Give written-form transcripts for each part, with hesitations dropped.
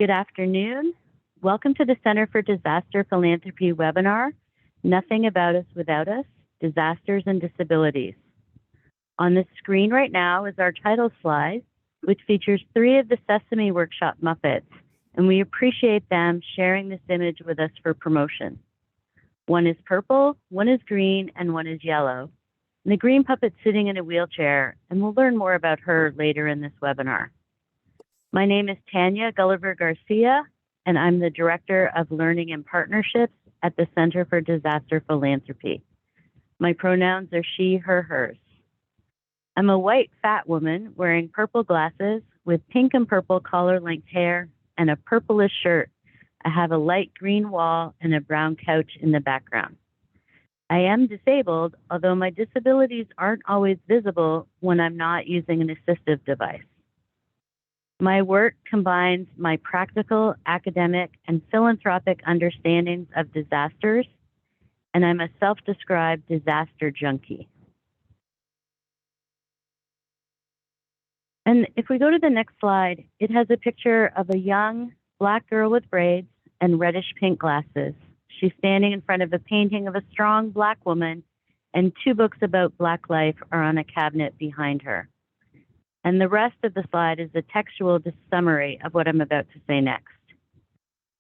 Good afternoon. Welcome to the Center for Disaster Philanthropy webinar, Nothing About Us Without Us, Disasters and Disabilities. On the screen right now is our title slide, which features 3 of the Sesame Workshop Muppets, and we appreciate them sharing this image with us for promotion. One is purple, one is green, and one is yellow. And the green puppet's sitting in a wheelchair, and we'll learn more about her later in this webinar. My name is Tanya Gulliver-Garcia, and I'm the Director of Learning and Partnerships at the Center for Disaster Philanthropy. My pronouns are she, her, hers. I'm a white, fat woman wearing purple glasses with pink and purple collar-length hair and a purplish shirt. I have a light green wall and a brown couch in the background. I am disabled, although my disabilities aren't always visible when I'm not using an assistive device. My work combines my practical, academic, and philanthropic understandings of disasters, and I'm a self-described disaster junkie. And if we go to the next slide, it has a picture of a young Black girl with braids and reddish pink glasses. She's standing in front of a painting of a strong Black woman, and 2 books about Black life are on a cabinet behind her. And the rest of the slide is a textual summary of what I'm about to say next.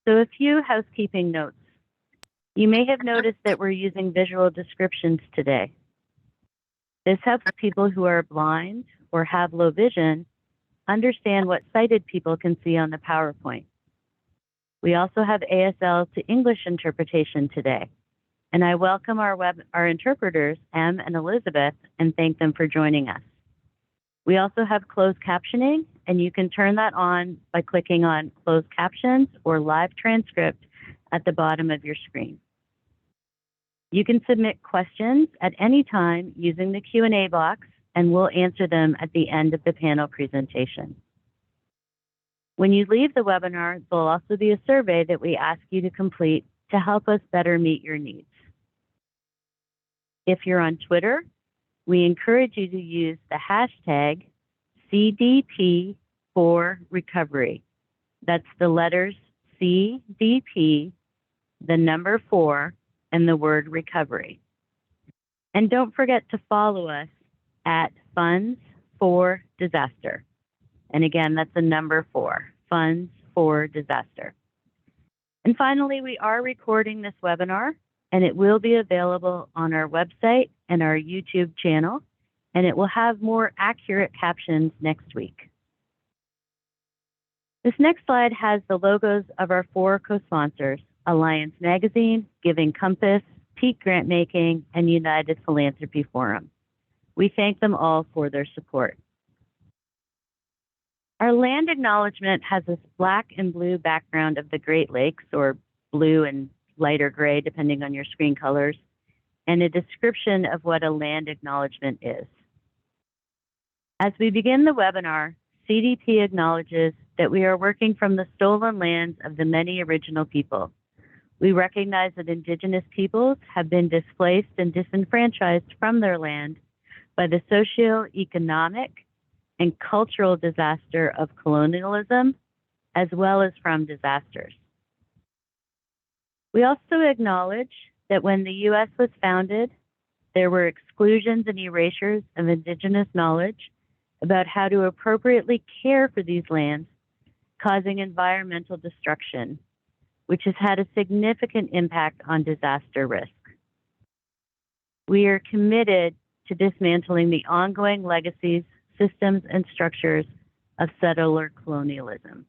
So a few housekeeping notes. You may have noticed that we're using visual descriptions today. This helps people who are blind or have low vision understand what sighted people can see on the PowerPoint. We also have ASL to English interpretation today. And I welcome our interpreters, Em and Elizabeth, and thank them for joining us. We also have closed captioning, and you can turn that on by clicking on closed captions or live transcript at the bottom of your screen. You can submit questions at any time using the Q&A box, and we'll answer them at the end of the panel presentation. When you leave the webinar, there'll also be a survey that we ask you to complete to help us better meet your needs. If you're on Twitter, we encourage you to use the hashtag CDP4Recovery. That's the letters CDP, the number 4, and the word recovery. And don't forget to follow us at Funds for Disaster. And again, that's the number 4, Funds for Disaster. And finally, we are recording this webinar, and it will be available on our website and our YouTube channel, and it will have more accurate captions next week. This next slide has the logos of our 4 co-sponsors, Alliance Magazine, Giving Compass, Peak Grantmaking, and United Philanthropy Forum. We thank them all for their support. Our land acknowledgement has this black and blue background of the Great Lakes, or blue and lighter gray, depending on your screen colors, and a description of what a land acknowledgement is. As we begin the webinar, CDP acknowledges that we are working from the stolen lands of the many original people. We recognize that Indigenous peoples have been displaced and disenfranchised from their land by the socioeconomic and cultural disaster of colonialism, as well as from disasters. We also acknowledge that when the U.S. was founded, there were exclusions and erasures of Indigenous knowledge about how to appropriately care for these lands, causing environmental destruction, which has had a significant impact on disaster risk. We are committed to dismantling the ongoing legacies, systems, and structures of settler colonialism.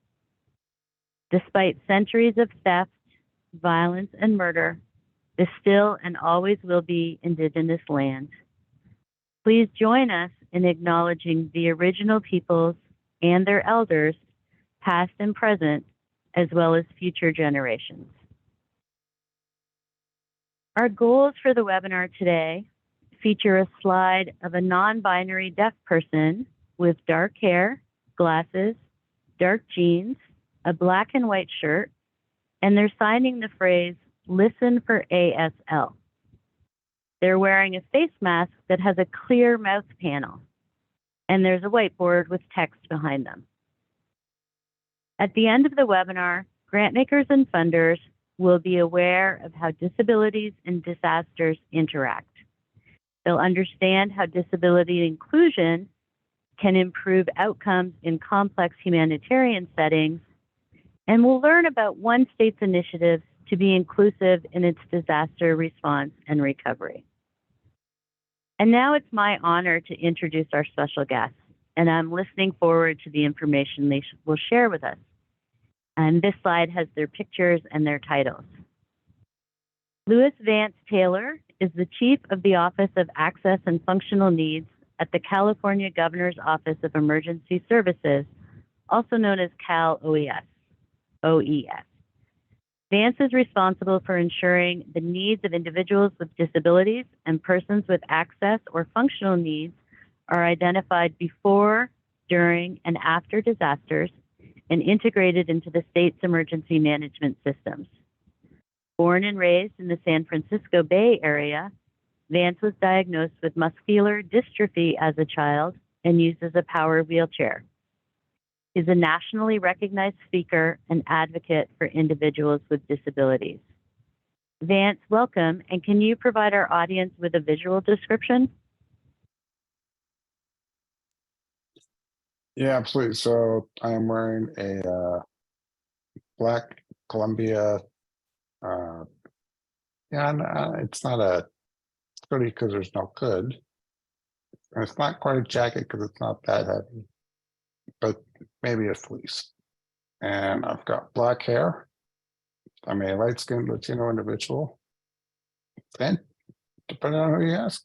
Despite centuries of theft, violence, and murder, this still and always will be Indigenous land. Please join us in acknowledging the original peoples and their elders, past and present, as well as future generations. Our goals for the webinar today feature a slide of a non-binary deaf person with dark hair, glasses, dark jeans, a black and white shirt, and they're signing the phrase, "Listen for ASL." They're wearing a face mask that has a clear mouth panel, and there's a whiteboard with text behind them. At the end of the webinar, grant makers and funders will be aware of how disabilities and disasters interact. They'll understand how disability inclusion can improve outcomes in complex humanitarian settings, and will learn about one state's initiative to be inclusive in its disaster response and recovery. And now it's my honor to introduce our special guests, and I'm listening forward to the information they will share with us. And this slide has their pictures and their titles. Louis Vance Taylor is the Chief of the Office of Access and Functional Needs at the California Governor's Office of Emergency Services, also known as Cal OES. Vance is responsible for ensuring the needs of individuals with disabilities and persons with access or functional needs are identified before, during, and after disasters and integrated into the state's emergency management systems. Born and raised in the San Francisco Bay Area, Vance was diagnosed with muscular dystrophy as a child and uses a power wheelchair. He's a nationally recognized speaker and advocate for individuals with disabilities. Vance, welcome, and can you provide our audience with a visual description? Yeah, absolutely. So I am wearing a black Columbia. It's not a hoodie because there's no hood. And it's not quite a jacket because it's not that heavy, but maybe a fleece. And I've got black hair. I'm a light-skinned Latino individual. And depending on who you ask,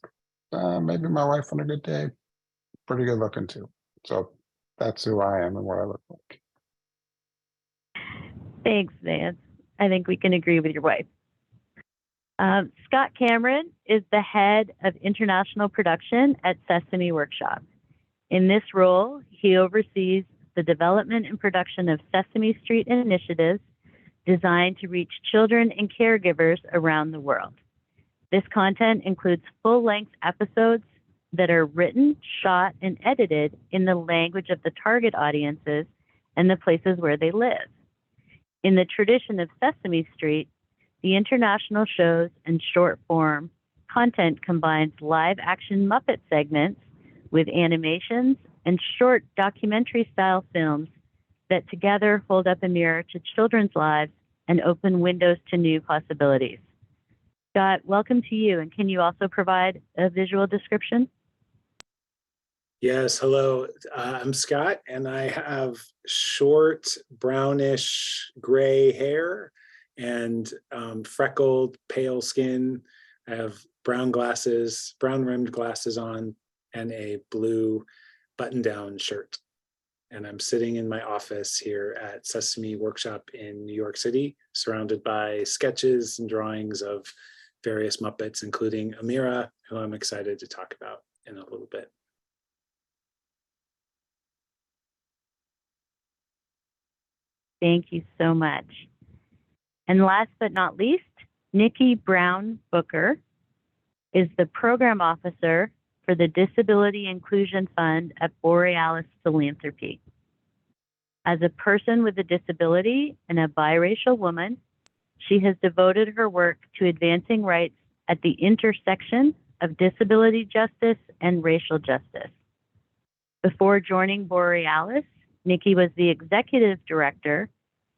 maybe my wife on a good day, pretty good looking too. So that's who I am and what I look like. Thanks, Vance. I think we can agree with your wife. Scott Cameron is the head of international production at Sesame Workshop. In this role, he oversees the development and production of Sesame Street initiatives designed to reach children and caregivers around the world. This content includes full-length episodes that are written, shot, and edited in the language of the target audiences and the places where they live. In the tradition of Sesame Street, the international shows and short-form content combines live-action Muppet segments with animations and short documentary-style films that together hold up a mirror to children's lives and open windows to new possibilities. Scott, welcome to you, and can you also provide a visual description? Yes, hello, I'm Scott, and I have short, brownish gray hair and freckled, pale skin. I have brown glasses, brown rimmed glasses on, and a blue button-down shirt. And I'm sitting in my office here at Sesame Workshop in New York City, surrounded by sketches and drawings of various Muppets, including Ameera, who I'm excited to talk about in a little bit. Thank you so much. And last but not least, Nikki Brown Booker is the program officer for the Disability Inclusion Fund at Borealis Philanthropy. As a person with a disability and a biracial woman, she has devoted her work to advancing rights at the intersection of disability justice and racial justice. Before joining Borealis, Nikki was the executive director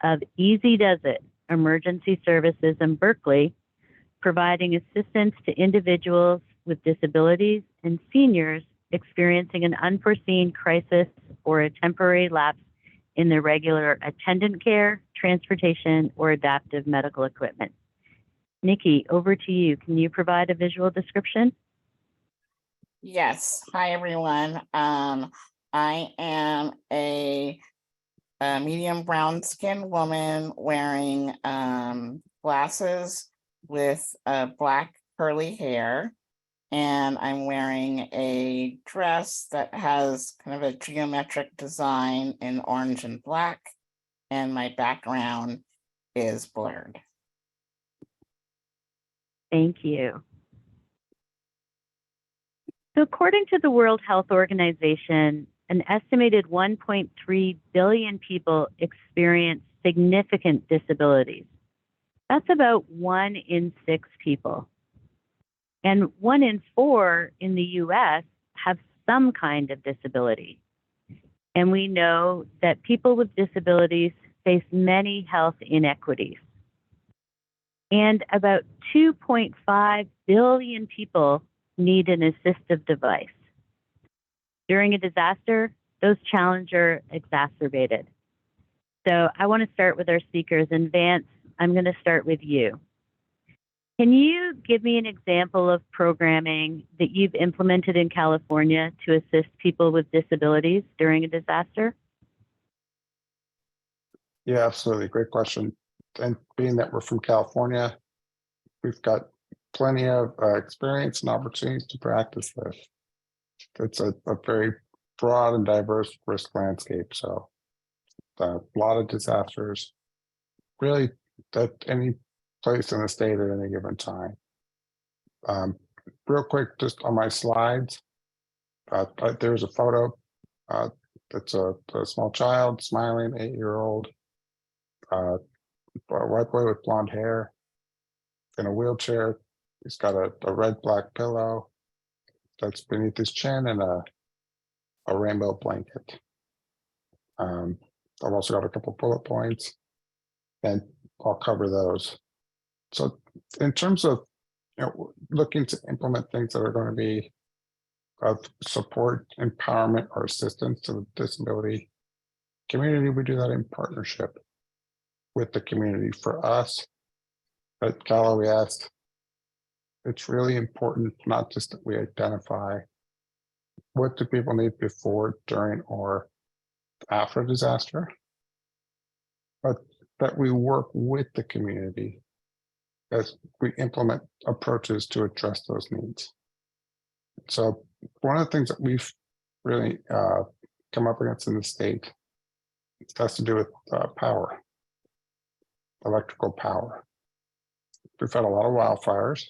of Easy Does It Emergency Services in Berkeley, providing assistance to individuals with disabilities and seniors experiencing an unforeseen crisis or a temporary lapse in their regular attendant care, transportation, or adaptive medical equipment. Nikki, over to you. Can you provide a visual description? Yes. Hi, everyone. I am a medium brown skinned woman wearing glasses with black curly hair. And I'm wearing a dress that has kind of a geometric design in orange and black. And my background is blurred. Thank you. So according to the World Health Organization, an estimated 1.3 billion people experience significant disabilities. That's about 1 in 6 people. And 1 in 4 in the US have some kind of disability. And we know that people with disabilities face many health inequities. And about 2.5 billion people need an assistive device. During a disaster, those challenges are exacerbated. So I want to start with our speakers. And Vance, I'm going to start with you. Can you give me an example of programming that you've implemented in California to assist people with disabilities during a disaster? Yeah, absolutely. Great question. And being that we're from California, we've got plenty of experience and opportunities to practice this. It's a very broad and diverse risk landscape. So a lot of disasters, really at any place in the state at any given time. Real quick, just on my slides, there's a photo. That's a small child, smiling, 8-year-old, a white boy with blonde hair in a wheelchair. He's got a red-black pillow that's beneath his chin and a rainbow blanket. I've also got a couple bullet points, and I'll cover those. So in terms of looking to implement things that are going to be of support, empowerment, or assistance to the disability community, we do that in partnership with the community. For us at Cal OES, it's really important not just that we identify what do people need before, during, or after disaster, but that we work with the community as we implement approaches to address those needs. So one of the things that we've really come up against in the state has to do with power, electrical power. We've had a lot of wildfires,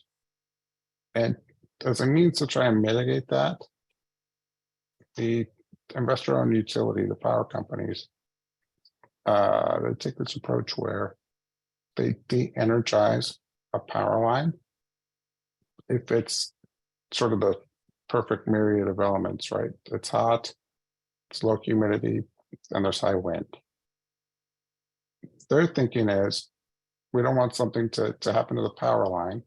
and as a means to try and mitigate that, the investor-owned utility, the power companies, they take this approach where they de-energize a power line if it's sort of the perfect myriad of elements, right? It's hot, it's low humidity, and there's high wind. Their thinking is, we don't want something to happen to the power line.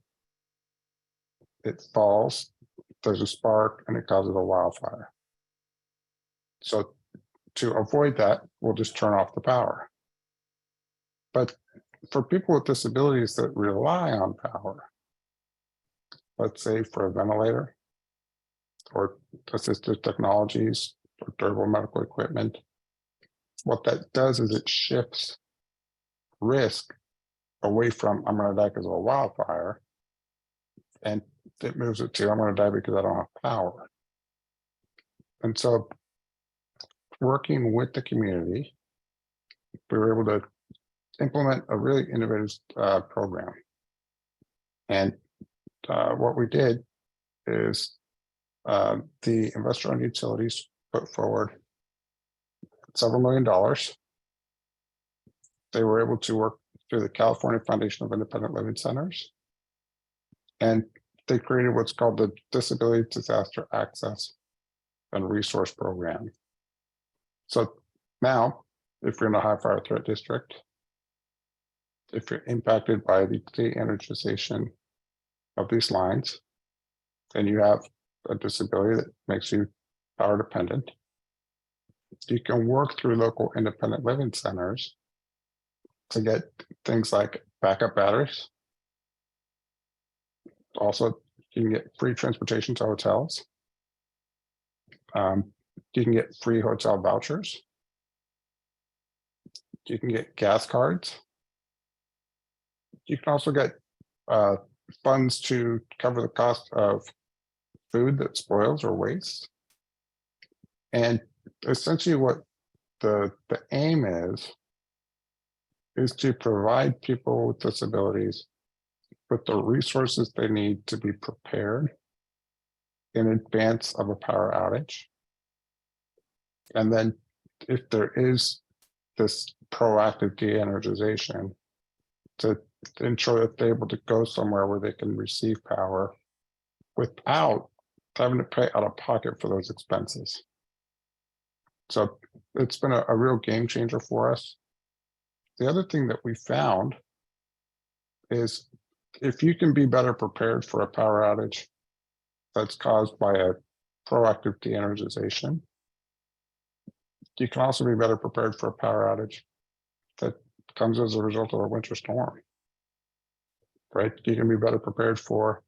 It falls, there's a spark, and it causes a wildfire. So to avoid that, we'll just turn off the power. But for people with disabilities that rely on power, let's say for a ventilator or assistive technologies or durable medical equipment, what that does is it shifts risk away from I'm going to die because of a wildfire, and it moves it to I'm going to die because I don't have power. And so working with the community, we were able to implement a really innovative program. And what we did is the investor-owned utilities put forward several $1 million. They were able to work through the California Foundation of Independent Living Centers, and they created what's called the Disability Disaster Access and Resource Program. So now, if you're in a high fire threat district, if you're impacted by the de-energization of these lines, and you have a disability that makes you power dependent, you can work through local independent living centers to get things like backup batteries. Also, you can get free transportation to hotels. You can get free hotel vouchers. You can get gas cards. You can also get funds to cover the cost of food that spoils or wastes. And essentially what the aim is to provide people with disabilities with the resources they need to be prepared in advance of a power outage, And then if there is this proactive de-energization, to ensure that they're able to go somewhere where they can receive power without having to pay out of pocket for those expenses. So it's been a real game changer for us. The other thing that we found is if you can be better prepared for a power outage that's caused by a proactive de-energization, you can also be better prepared for a power outage that comes as a result of a winter storm, right? You can be better prepared for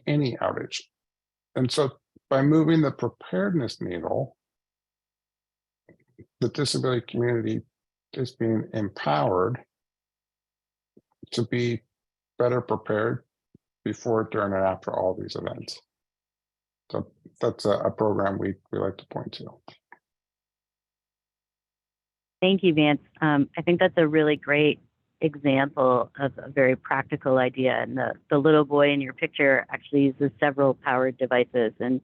any outage. And so by moving the preparedness needle, the disability community is being empowered to be better prepared before, during, and after all these events. So that's a program we like to point to. Thank you, Vance. I think that's a really great example of a very practical idea. And the little boy in your picture actually uses several powered devices, and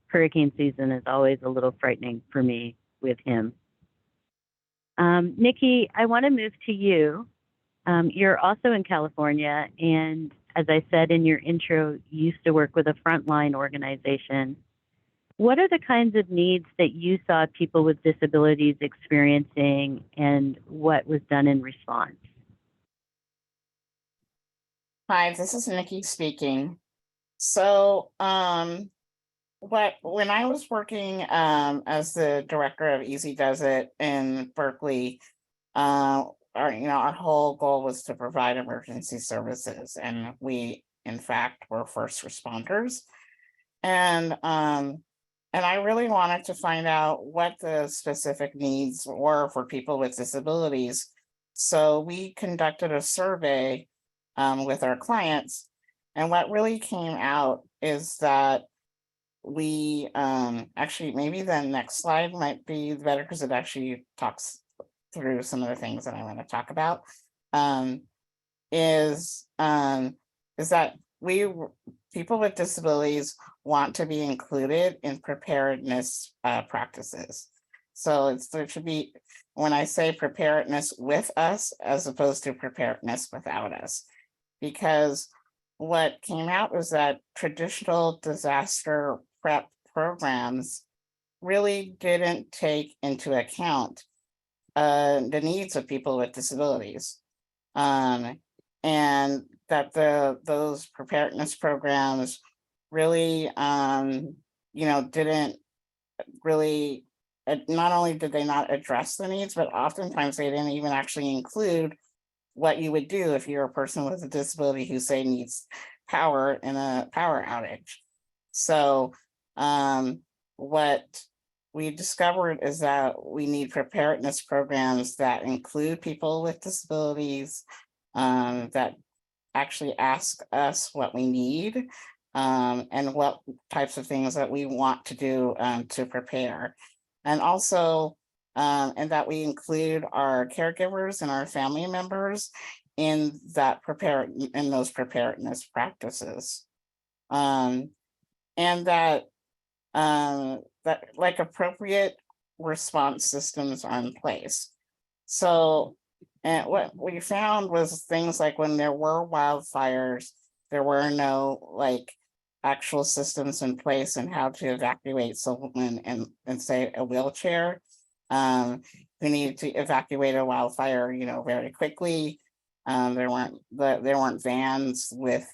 hurricane season is always a little frightening for me with him. Nikki, I want to move to you. You're also in California, and as I said in your intro, you used to work with a frontline organization. What are the kinds of needs that you saw people with disabilities experiencing, and what was done in response? Hi, this is Nikki speaking. So, when I was working as the director of Easy Does It in Berkeley, our whole goal was to provide emergency services, and we, in fact, were first responders. And I really wanted to find out what the specific needs were for people with disabilities. So we conducted a survey with our clients. And what really came out is that we actually, maybe the next slide might be better because it actually talks through some of the things that I want to talk about, is that people with disabilities want to be included in preparedness practices. So there should be, when I say preparedness with us, as opposed to preparedness without us, because what came out was that traditional disaster prep programs really didn't take into account the needs of people with disabilities. And that those preparedness programs really, didn't really, not only did they not address the needs, but oftentimes they didn't even actually include what you would do if you're a person with a disability who, say, needs power in a power outage. So what we discovered is that we need preparedness programs that include people with disabilities, that actually ask us what we need, and what types of things that we want to do to prepare. And also, and that we include our caregivers and our family members in those preparedness practices. And that like appropriate response systems are in place. So, and what we found was things like when there were wildfires, there were no like actual systems in place and how to evacuate someone in say a wheelchair who needed to evacuate a wildfire, very quickly. There weren't vans with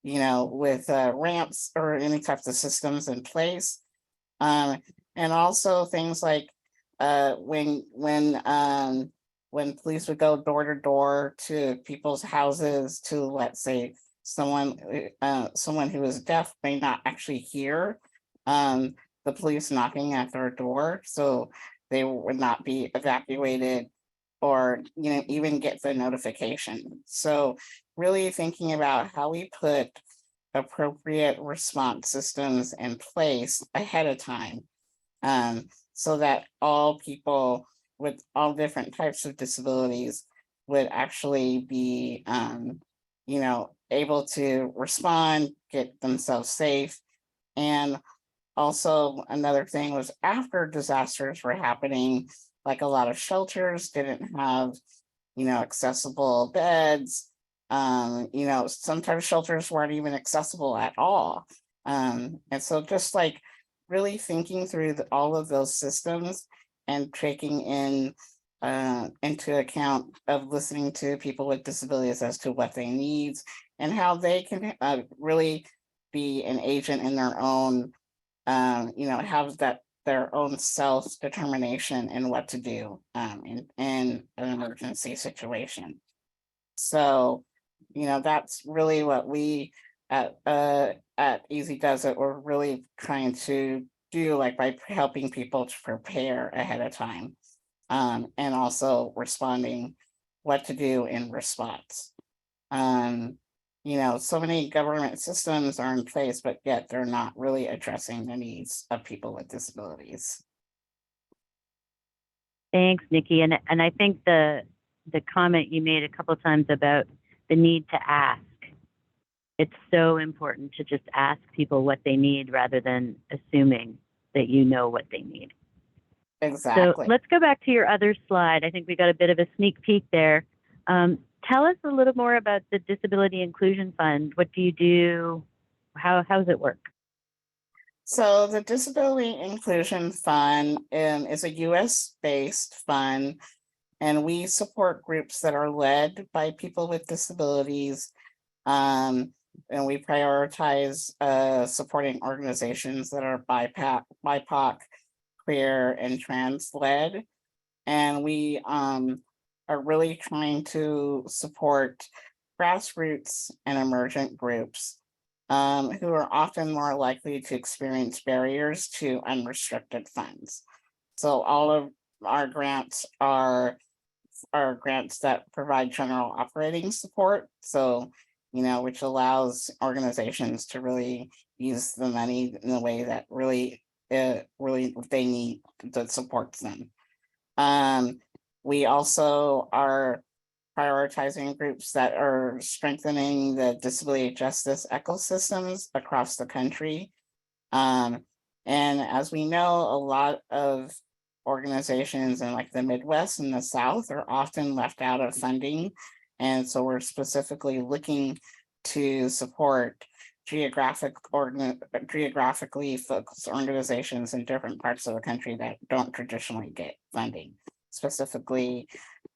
ramps or any types of systems in place. And also things like when police would go door to door to people's houses to, let's say, someone who is deaf may not actually hear the police knocking at their door, so they would not be evacuated or even get the notification. So really thinking about how we put appropriate response systems in place ahead of time, so that all people with all different types of disabilities would actually be able to respond, get themselves safe, and Also, another thing was after disasters were happening, like a lot of shelters didn't have, accessible beds. Sometimes shelters weren't even accessible at all. And so just like really thinking through all of those systems and taking into account of listening to people with disabilities as to what they need and how they can really be an agent in their own, have their own self-determination in what to do in an emergency situation. So, that's really what we at Easy Does It, we're really trying to do, like by helping people to prepare ahead of time, and also responding what to do in response. So many government systems are in place, but yet they're not really addressing the needs of people with disabilities. Thanks, Nikki. And I think the comment you made a couple times about the need to ask. It's so important to just ask people what they need rather than assuming that you know what they need. Exactly. So let's go back to your other slide. I think we got a bit of a sneak peek there. Tell us a little more about the Disability Inclusion Fund. What do you do? How does it work? So the Disability Inclusion Fund is a US-based fund, and we support groups that are led by people with disabilities. And we prioritize supporting organizations that are BIPOC, queer, and trans-led. And we are really trying to support grassroots and emergent groups who are often more likely to experience barriers to unrestricted funds. So all of our grants are grants that provide general operating support. So, which allows organizations to really use the money in a way that really they need, that supports them. We also are prioritizing groups that are strengthening the disability justice ecosystems across the country. And as we know, a lot of organizations in like the Midwest and the South are often left out of funding. And so we're specifically looking to support geographically focused organizations in different parts of the country that don't traditionally get funding. Specifically,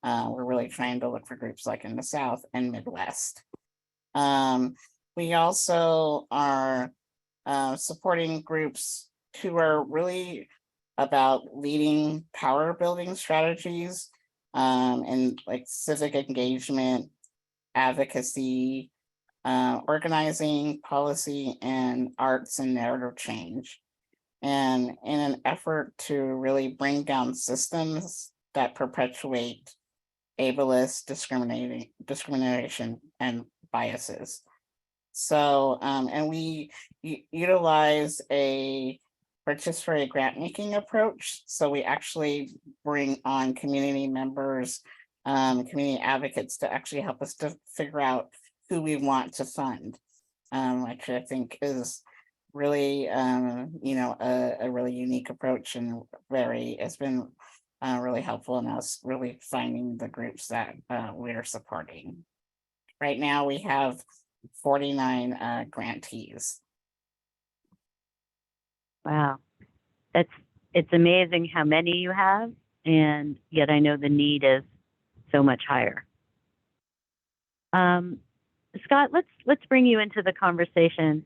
we're really trying to look for groups like in the South and Midwest. We also are supporting groups who are really about leading power building strategies and like civic engagement, advocacy, organizing, policy, and arts and narrative change. And in an effort to really bring down systems that perpetuate ableist discrimination and biases. So, and we utilize a participatory grant making approach. So we actually bring on community members, community advocates to actually help us to figure out who we want to fund, which I think is really, a really unique approach, and it's been really helpful in us really finding the groups that we're supporting. Right now we have 49 grantees. Wow, it's amazing how many you have, and yet I know the need is so much higher. Scott, let's bring you into the conversation.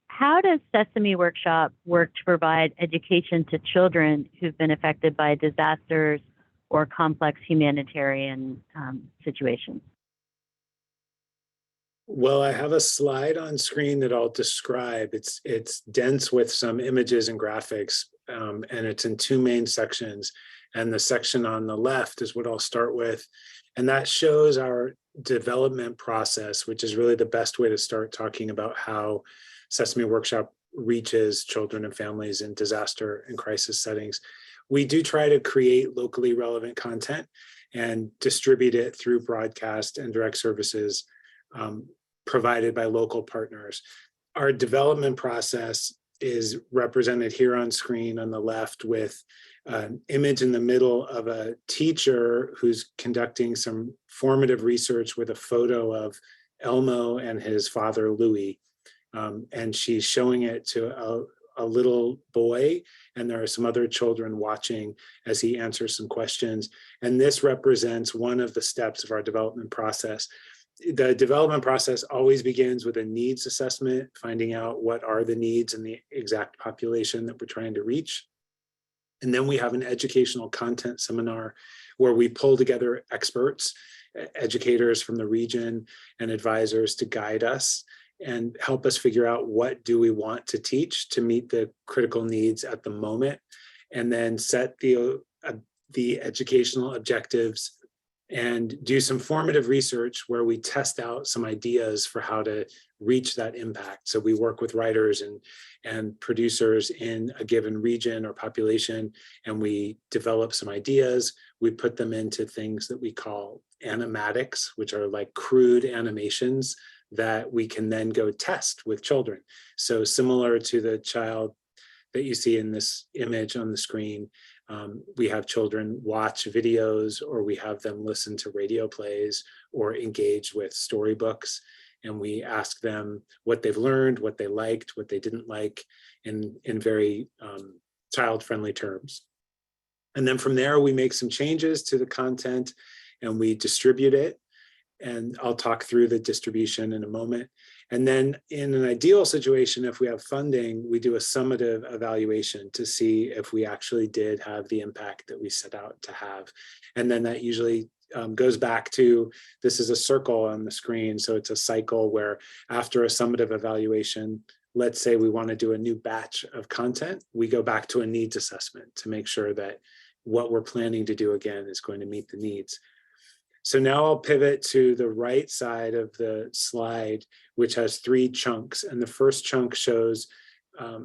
How does Sesame Workshop work to provide education to children who've been affected by disasters or complex humanitarian situations? Well, I have a slide on screen that I'll describe. It's dense with some images and graphics, and it's in two main sections. And the section on the left is what I'll start with. And that shows our development process, which is really the best way to start talking about how Sesame Workshop reaches children and families in disaster and crisis settings. We do try to create locally relevant content and distribute it through broadcast and direct services provided by local partners. Our development process is represented here on screen on the left with an image in the middle of a teacher who's conducting some formative research with a photo of Elmo and his father, Louis. And she's showing it to a little boy, and there are some other children watching as he answers some questions. And this represents one of the steps of our development process. The development process always begins with a needs assessment, finding out what are the needs in the exact population that we're trying to reach. And then we have an educational content seminar where we pull together experts, educators from the region, and advisors to guide us and help us figure out what do we want to teach to meet the critical needs at the moment, and then set the educational objectives and do some formative research where we test out some ideas for how to reach that impact. So we work with writers and producers in a given region or population, and we develop some ideas. We put them into things that we call animatics, which are like crude animations that we can then go test with children. So similar to the child that you see in this image on the screen, we have children watch videos, or we have them listen to radio plays or engage with storybooks. And we ask them what they've learned, what they liked, what they didn't like, in very child-friendly terms. And then from there, we make some changes to the content and we distribute it. And I'll talk through the distribution in a moment. And then in an ideal situation, if we have funding, we do a summative evaluation to see if we actually did have the impact that we set out to have. And then that usually goes back to, this is a circle on the screen. So it's a cycle where after a summative evaluation, let's say we want to do a new batch of content, we go back to a needs assessment to make sure that what we're planning to do again is going to meet the needs. So now I'll pivot to the right side of the slide, which has 3 chunks. And the first chunk shows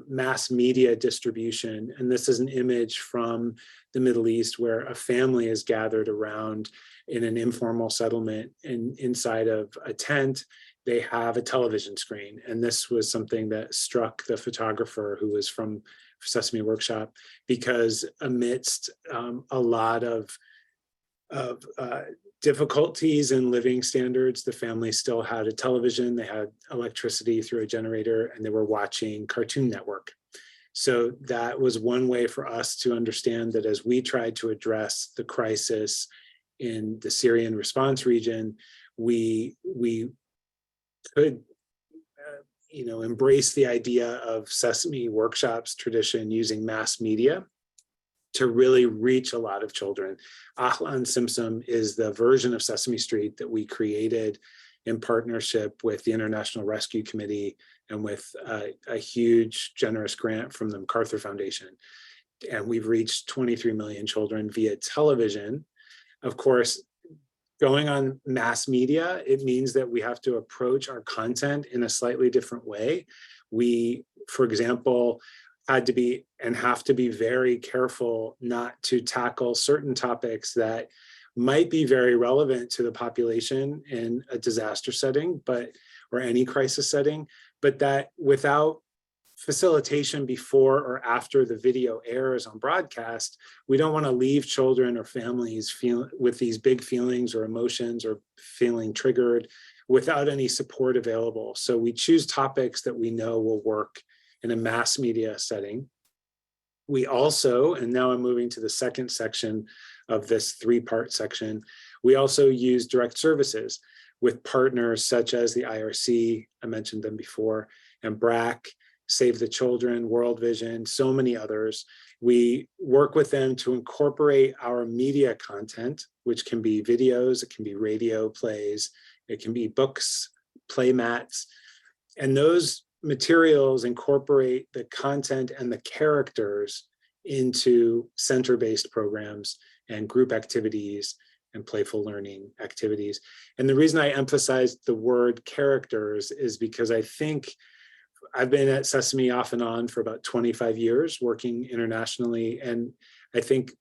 mass media distribution. And this is an image from the Middle East where a family is gathered around in an informal settlement, and inside of a tent, they have a television screen. And this was something that struck the photographer who was from Sesame Workshop, because amidst a lot of difficulties in living standards, the family still had a television, they had electricity through a generator, and they were watching Cartoon Network. So that was one way for us to understand that as we tried to address the crisis in the Syrian response region, we could embrace the idea of Sesame Workshop's tradition using mass media to really reach a lot of children. Ahlan Simsim is the version of Sesame Street that we created in partnership with the International Rescue Committee and with a huge, generous grant from the MacArthur Foundation. And we've reached 23 million children via television. Of course, going on mass media, it means that we have to approach our content in a slightly different way. We, for example, had to be and have to be very careful not to tackle certain topics that might be very relevant to the population in a disaster setting, or any crisis setting, but that without facilitation before or after the video airs on broadcast, we don't want to leave children or families with these big feelings or emotions or feeling triggered without any support available. So we choose topics that we know will work in a mass media setting. We also, and now I'm moving to the second section of this 3-part section, we also use direct services with partners such as the IRC, I mentioned them before, and BRAC, Save the Children, World Vision, so many others. We work with them to incorporate our media content, which can be videos, it can be radio plays, it can be books, play mats, and those materials incorporate the content and the characters into center-based programs and group activities and playful learning activities. And the reason I emphasize the word characters is because I think I've been at Sesame off and on for about 25 years working internationally. And I think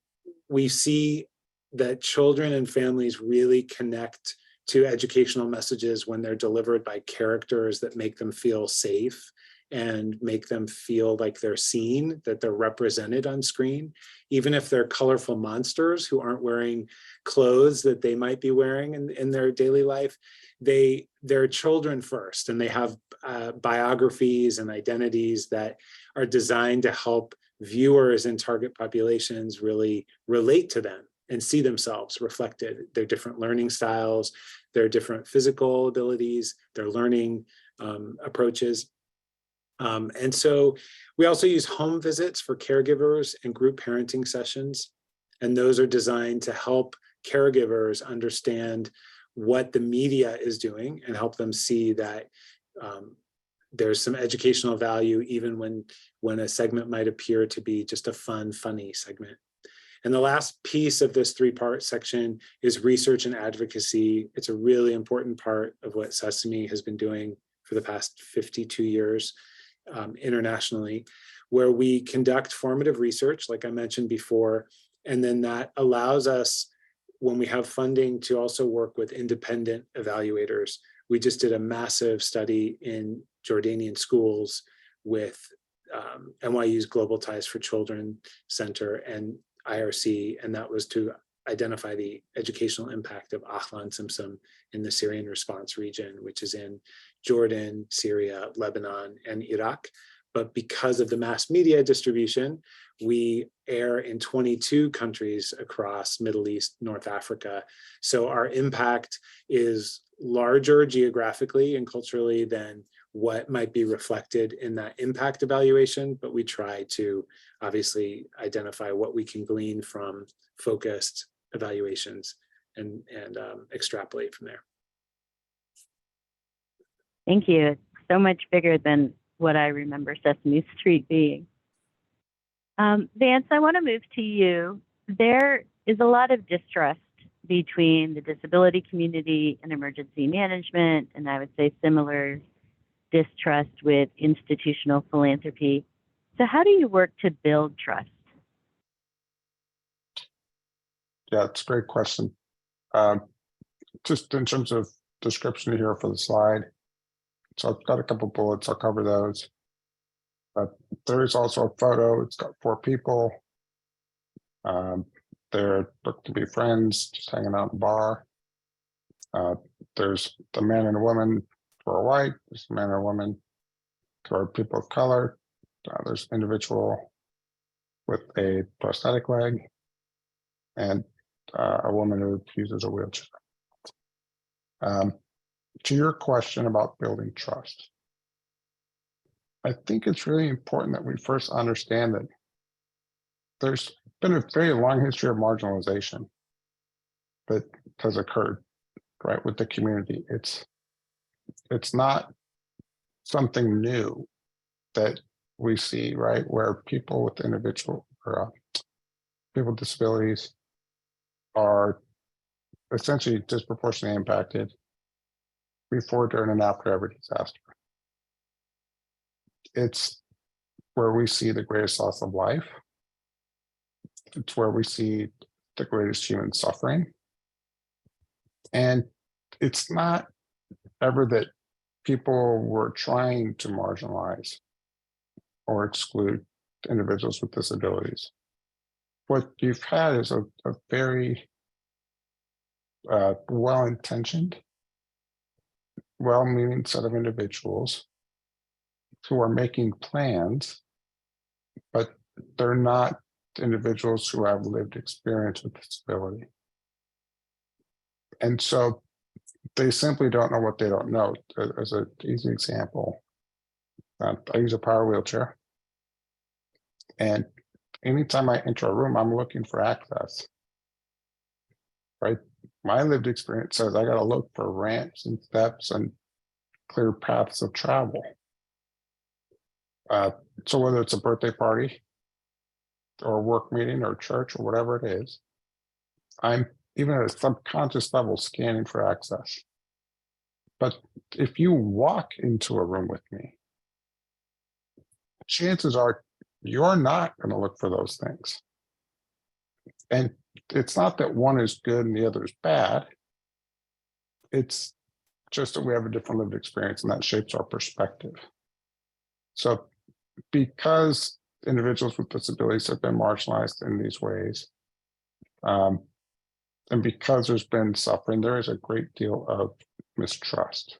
we see that children and families really connect to educational messages when they're delivered by characters that make them feel safe and make them feel like they're seen, that they're represented on screen, even if they're colorful monsters who aren't wearing clothes that they might be wearing in their daily life. They're children first, and they have biographies and identities that are designed to help viewers and target populations really relate to them and see themselves reflected, their different learning styles, their different physical abilities, their learning approaches. And so we also use home visits for caregivers and group parenting sessions. And those are designed to help caregivers understand what the media is doing and help them see that there's some educational value even when a segment might appear to be just a fun, funny segment. And the last piece of this three-part section is research and advocacy. It's a really important part of what Sesame has been doing for the past 52 years internationally, where we conduct formative research, like I mentioned before, and then that allows us, when we have funding, to also work with independent evaluators. We just did a massive study in Jordanian schools with NYU's Global Ties for Children Center and IRC, and that was to identify the educational impact of Ahlan Simsim in the Syrian response region, which is in Jordan, Syria, Lebanon, and Iraq. But because of the mass media distribution, we air in 22 countries across Middle East, North Africa. So our impact is larger geographically and culturally than what might be reflected in that impact evaluation, but we try to obviously identify what we can glean from focused evaluations and extrapolate from there. Thank you. It's so much bigger than what I remember Sesame Street being. Vance, I want to move to you. There is a lot of distrust between the disability community and emergency management, and I would say similar distrust with institutional philanthropy. So how do you work to build trust? Yeah, it's a great question. Just in terms of description here for the slide, so I've got a couple bullets, I'll cover those. There is also a photo, it's got 4 people. They look to be friends, just hanging out in a bar. There's the man and a woman who are white, there's a man and a woman who are people of color. There's an individual with a prosthetic leg and a woman who uses a wheelchair. To your question about building trust, I think it's really important that we first understand that there's been a very long history of marginalization that has occurred, right, with the community. It's not something new that we see, right, where people with individual or people with disabilities are essentially disproportionately impacted before, during, and after every disaster. It's where we see the greatest loss of life. It's where we see the greatest human suffering. And it's not ever that people were trying to marginalize or exclude individuals with disabilities. What you've had is a very well-intentioned, well-meaning set of individuals who are making plans, but they're not individuals who have lived experience with disability. And so they simply don't know what they don't know. As an easy example, I use a power wheelchair. And anytime I enter a room, I'm looking for access, right? My lived experience says I got to look for ramps and steps and clear paths of travel. So whether it's a birthday party or a work meeting or church or whatever it is, I'm even at a subconscious level scanning for access. But if you walk into a room with me, chances are you're not going to look for those things. And it's not that one is good and the other is bad. It's just that we have a different lived experience and that shapes our perspective. So because individuals with disabilities have been marginalized in these ways, and because there's been suffering, there is a great deal of mistrust.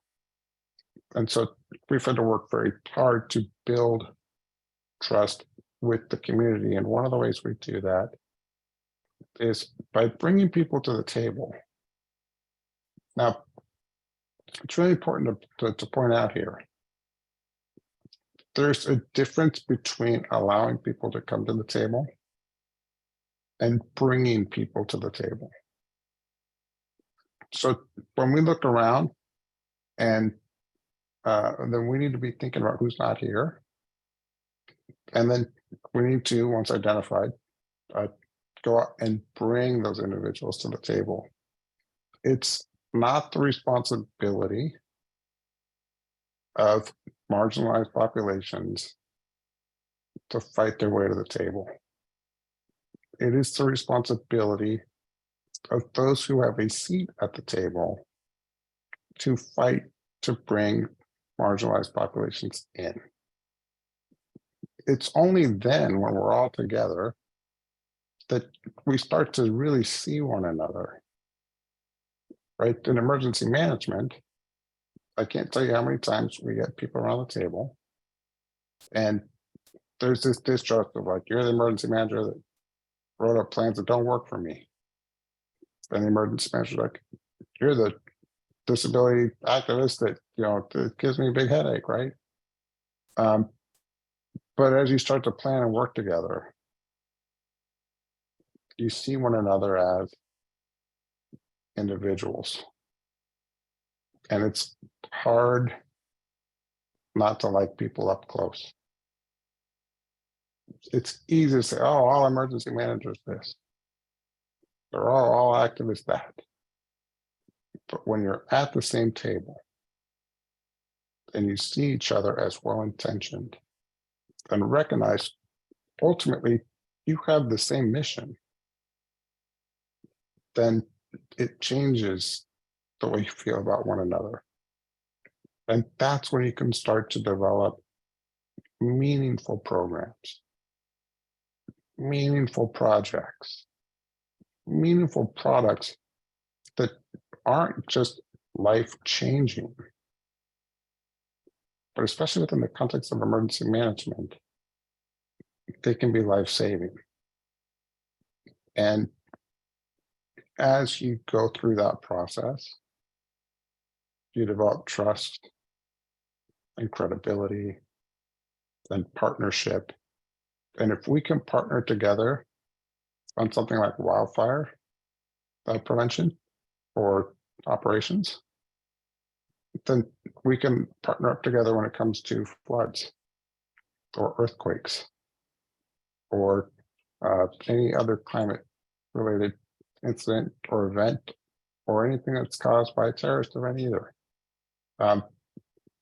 And so we've had to work very hard to build trust with the community. And one of the ways we do that is by bringing people to the table. Now, it's really important to point out here, there's a difference between allowing people to come to the table and bringing people to the table. So when we look around, and then we need to be thinking about who's not here. And then we need to, once identified, go out and bring those individuals to the table. It's not the responsibility of marginalized populations to fight their way to the table. It is the responsibility of those who have a seat at the table to fight to bring marginalized populations in. It's only then, when we're all together, that we start to really see one another, right? In emergency management, I can't tell you how many times we get people around the table and there's this distrust of like, you're the emergency manager that wrote up plans that don't work for me. And the emergency manager's like, you're the disability activist that, that gives me a big headache, right? But as you start to plan and work together, you see one another as individuals. And it's hard not to like people up close. It's easy to say, oh, all emergency managers this. They're all activists that. But when you're at the same table and you see each other as well-intentioned and recognize ultimately you have the same mission, then it changes the way you feel about one another. And that's when you can start to develop meaningful programs, meaningful projects, meaningful products that aren't just life-changing, but especially within the context of emergency management, they can be life-saving. And as you go through that process, you develop trust and credibility and partnership. And if we can partner together on something like wildfire prevention or operations, then we can partner up together when it comes to floods or earthquakes or any other climate related incident or event or anything that's caused by a terrorist event either.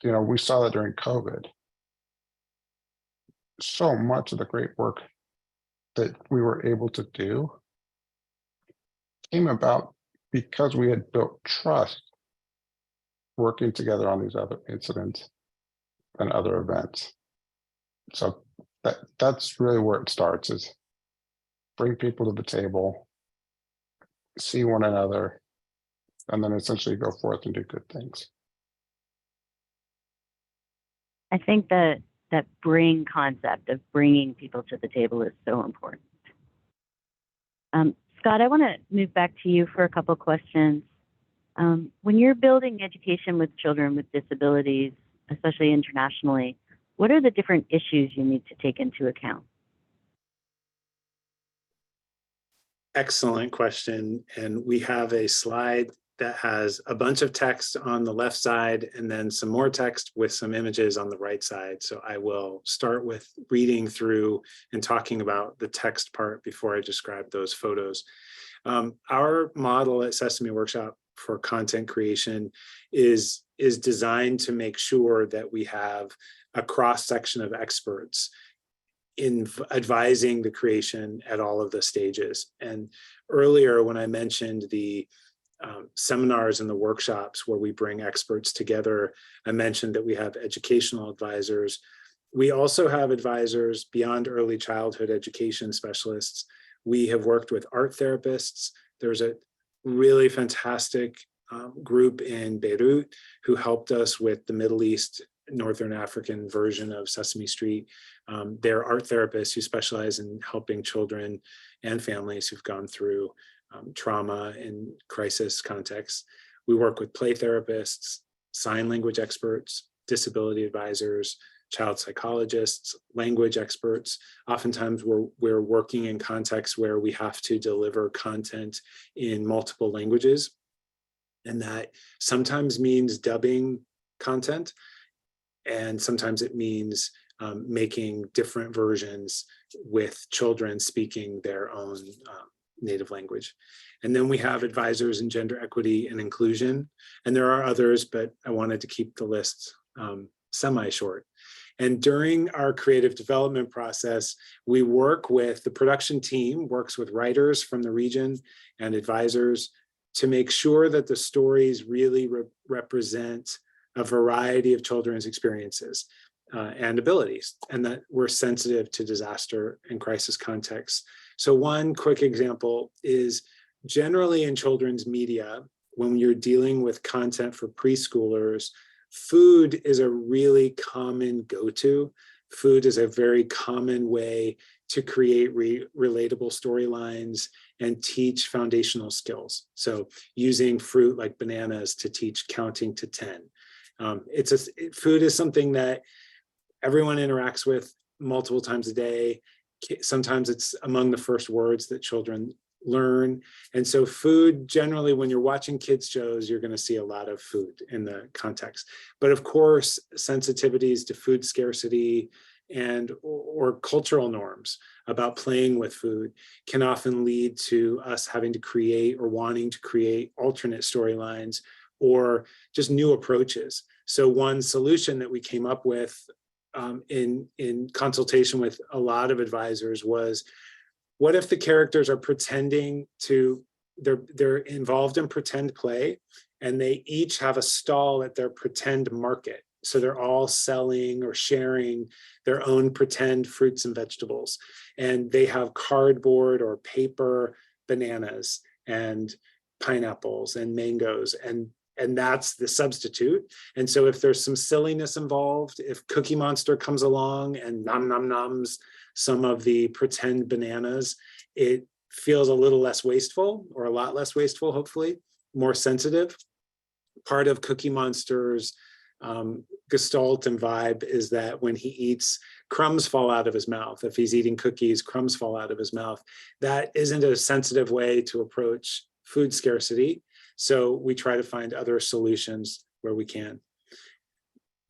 We saw that during COVID. So much of the great work that we were able to do came about because we had built trust working together on these other incidents and other events. So that's really where it starts, is bring people to the table, see one another, and then essentially go forth and do good things. I think that bring concept of bringing people to the table is so important. Scott, I want to move back to you for a couple questions. When you're building education with children with disabilities, especially internationally, what are the different issues you need to take into account? Excellent question. And we have a slide that has a bunch of text on the left side and then some more text with some images on the right side. So I will start with reading through and talking about the text part before I describe those photos. Our model at Sesame Workshop for content creation is designed to make sure that we have a cross-section of experts in advising the creation at all of the stages. And earlier when I mentioned the seminars and the workshops where we bring experts together, I mentioned that we have educational advisors. We also have advisors beyond early childhood education specialists. We have worked with art therapists. There's a really fantastic group in Beirut who helped us with the Middle East, Northern African version of Sesame Street. They're art therapists who specialize in helping children and families who've gone through trauma in crisis contexts. We work with play therapists, sign language experts, disability advisors, child psychologists, language experts. Oftentimes we're working in contexts where we have to deliver content in multiple languages. And that sometimes means dubbing content, and sometimes it means making different versions with children speaking their own native language. And then we have advisors in gender equity and inclusion. And there are others, but I wanted to keep the list semi-short. And during our creative development process, we work with the production team, works with writers from the region and advisors to make sure that the stories really represent a variety of children's experiences and abilities, and that we're sensitive to disaster and crisis contexts. So one quick example is generally in children's media, when you're dealing with content for preschoolers, food is a really common go-to. Food is a very common way to create relatable storylines and teach foundational skills. So using fruit like bananas to teach counting to 10. Food is something that everyone interacts with multiple times a day. Sometimes it's among the first words that children learn. And so food, generally, when you're watching kids shows, you're going to see a lot of food in the context. But of course, sensitivities to food scarcity and or cultural norms about playing with food can often lead to us having to create or wanting to create alternate storylines or just new approaches. So one solution that we came up with in consultation with a lot of advisors was, what if the characters are pretending to, they're involved in pretend play, and they each have a stall at their pretend market. So they're all selling or sharing their own pretend fruits and vegetables. And they have cardboard or paper bananas and pineapples and mangoes, and that's the substitute. And so if there's some silliness involved, if Cookie Monster comes along and noms some of the pretend bananas, it feels a little less wasteful, or a lot less wasteful, hopefully, more sensitive. Part of Cookie Monster's gestalt and vibe is that when he eats, crumbs fall out of his mouth. If he's eating cookies, crumbs fall out of his mouth. That isn't a sensitive way to approach food scarcity. So we try to find other solutions where we can.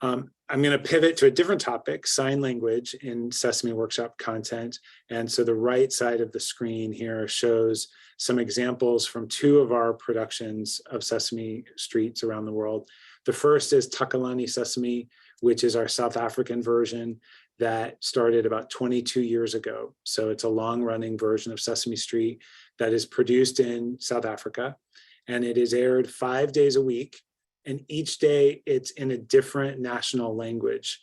I'm going to pivot to a different topic, sign language in Sesame Workshop content. And so the right side of the screen here shows some examples from two of our productions of Sesame Streets around the world. The first is Takalani Sesame, which is our South African version that started about 22 years ago. So it's a long-running version of Sesame Street that is produced in South Africa. And it is aired 5 days a week. And each day it's in a different national language.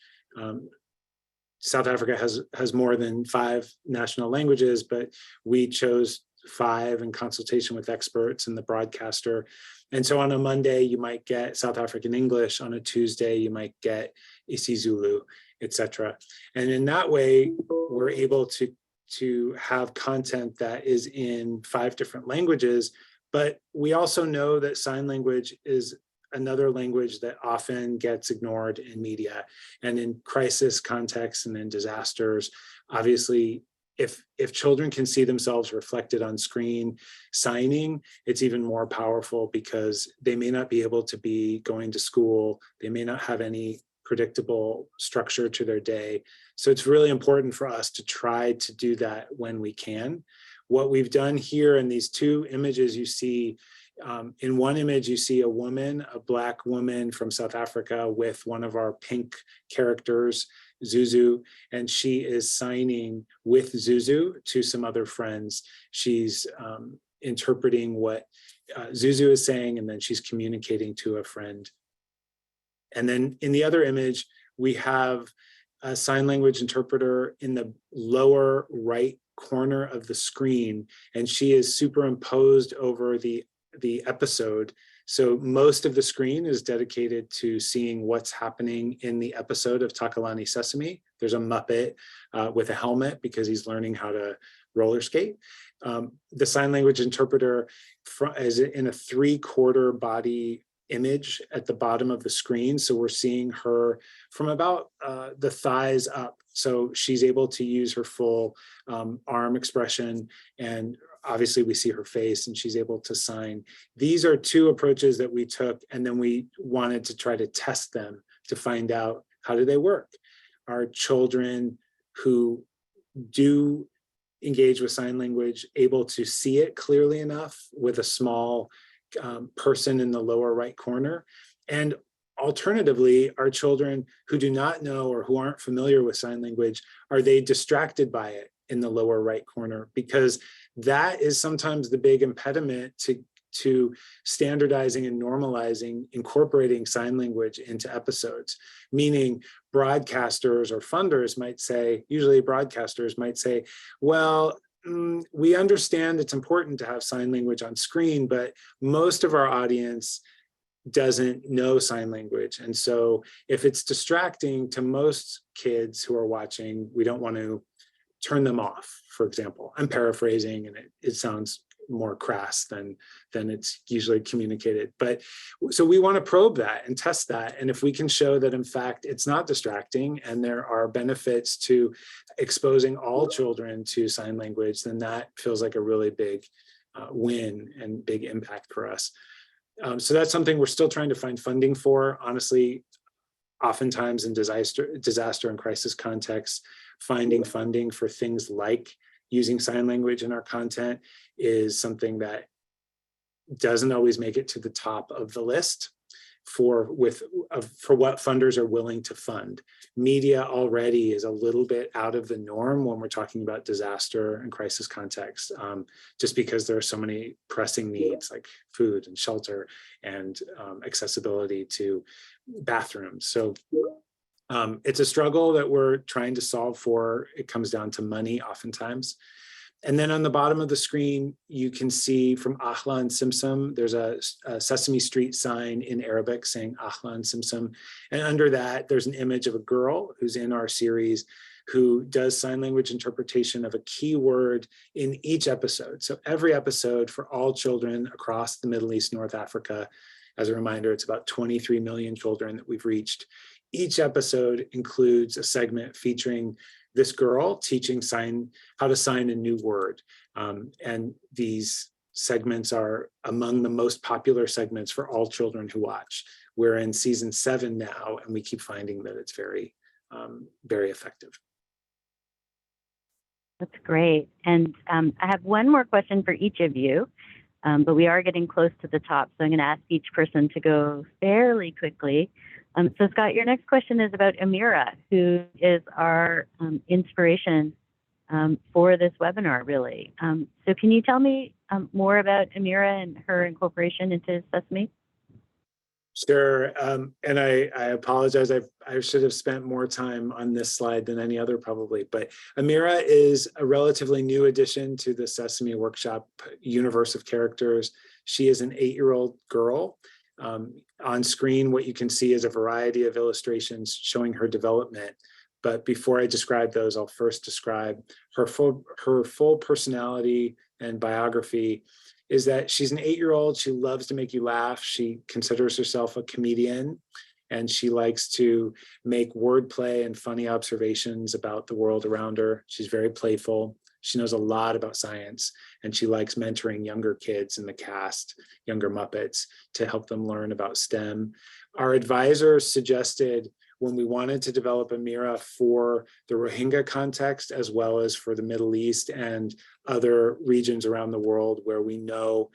South Africa has more than 5 national languages, but we chose 5 in consultation with experts and the broadcaster. And so on a Monday, you might get South African English. On a Tuesday, you might get isiZulu, etc. And in that way, we're able to have content that is in 5 different languages. But we also know that sign language is another language that often gets ignored in media and in crisis contexts and in disasters. Obviously, if children can see themselves reflected on screen signing, it's even more powerful because they may not be able to be going to school. They may not have any predictable structure to their day. So it's really important for us to try to do that when we can. What we've done here in these 2 images you see, in one image, you see a woman, a Black woman from South Africa with one of our pink characters, Zuzu, and she is signing with Zuzu to some other friends. She's interpreting what Zuzu is saying, and then she's communicating to a friend. And then in the other image, we have a sign language interpreter in the lower right corner of the screen, and she is superimposed over the episode. So most of the screen is dedicated to seeing what's happening in the episode of Takalani Sesame. There's a Muppet with a helmet because he's learning how to roller skate. The sign language interpreter is in a 3/4 body image at the bottom of the screen. So we're seeing her from about the thighs up. So she's able to use her full arm expression, and obviously we see her face, and she's able to sign. These are two approaches that we took, and then we wanted to try to test them to find out, how do they work? Are children who do engage with sign language able to see it clearly enough with a small person in the lower right corner? And alternatively, are children who do not know or who aren't familiar with sign language, are they distracted by it in the lower right corner? Because that is sometimes the big impediment to standardizing and normalizing, incorporating sign language into episodes. Meaning broadcasters or funders might say, usually broadcasters might say, well, we understand it's important to have sign language on screen, but most of our audience doesn't know sign language. And so if it's distracting to most kids who are watching, we don't want to turn them off, for example. I'm paraphrasing, and it sounds more crass than it's usually communicated. But so we want to probe that and test that. And if we can show that, in fact, it's not distracting and there are benefits to exposing all children to sign language, then that feels like a really big win and big impact for us. So that's something we're still trying to find funding for. Honestly, oftentimes in disaster and crisis contexts, finding funding for things like using sign language in our content is something that doesn't always make it to the top of the list for what funders are willing to fund. Media already is a little bit out of the norm when we're talking about disaster and crisis contexts, just because there are so many pressing needs like food and shelter and accessibility to bathrooms. So it's a struggle that we're trying to solve for. It comes down to money oftentimes. And then on the bottom of the screen, you can see from Ahlan Simsim, there's a Sesame Street sign in Arabic saying Ahlan Simsim. And under that, there's an image of a girl who's in our series who does sign language interpretation of a key word in each episode. So every episode for all children across the Middle East, North Africa, as a reminder, it's about 23 million children that we've reached. Each episode includes a segment featuring this girl teaching how to sign a new word. And these segments are among the most popular segments for all children who watch. We're in season 7 now, and we keep finding that it's very, very effective. That's great. And I have one more question for each of you, but we are getting close to the top. So I'm going to ask each person to go fairly quickly. So Scott, your next question is about Ameera, who is our inspiration for this webinar, really. So can you tell me more about Ameera and her incorporation into Sesame? Sure, and I apologize. I should have spent more time on this slide than any other probably, but Ameera is a relatively new addition to the Sesame Workshop universe of characters. She is an 8-year-old girl. On screen, what you can see is a variety of illustrations showing her development. But before I describe those, I'll first describe her full personality and biography. Is that she's an 8-year-old. She loves to make you laugh. She considers herself a comedian, and she likes to make wordplay and funny observations about the world around her. She's very playful. She knows a lot about science, and she likes mentoring younger kids in the cast, younger Muppets, to help them learn about STEM. Our advisors suggested, when we wanted to develop Ameera for the Rohingya context, as well as for the Middle East and other regions around the world where we know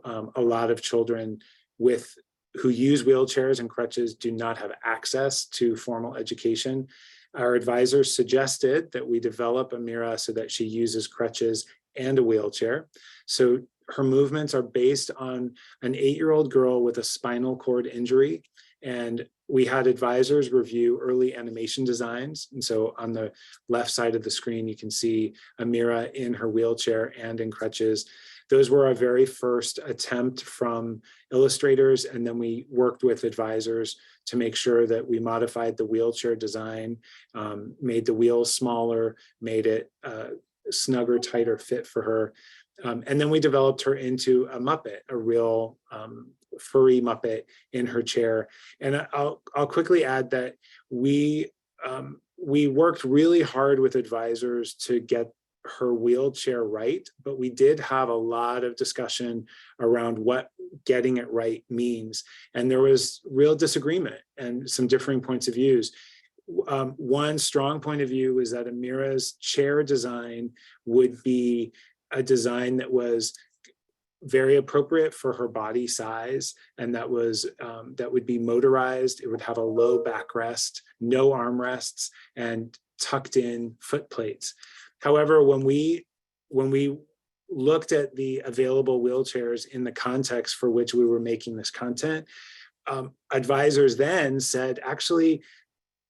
a lot of children who use wheelchairs and crutches do not have access to formal education, our advisors suggested that we develop Ameera so that she uses crutches and a wheelchair. So her movements are based on an 8-year-old girl with a spinal cord injury, and we had advisors review early animation designs. And so on the left side of the screen, you can see Ameera in her wheelchair and in crutches. Those were our very first attempt from illustrators. And then we worked with advisors to make sure that we modified the wheelchair design, made the wheels smaller, made it snugger, tighter fit for her. And then we developed her into a Muppet, a real furry Muppet in her chair. And I'll quickly add that we worked really hard with advisors to get her wheelchair right, but we did have a lot of discussion around what getting it right means. And there was real disagreement and some differing points of views. One strong point of view is that Ameera's chair design would be a design that was very appropriate for her body size, and that would be motorized. It would have a low backrest, no armrests, and tucked in foot plates. However, when we looked at the available wheelchairs in the context for which we were making this content, advisors then said, actually,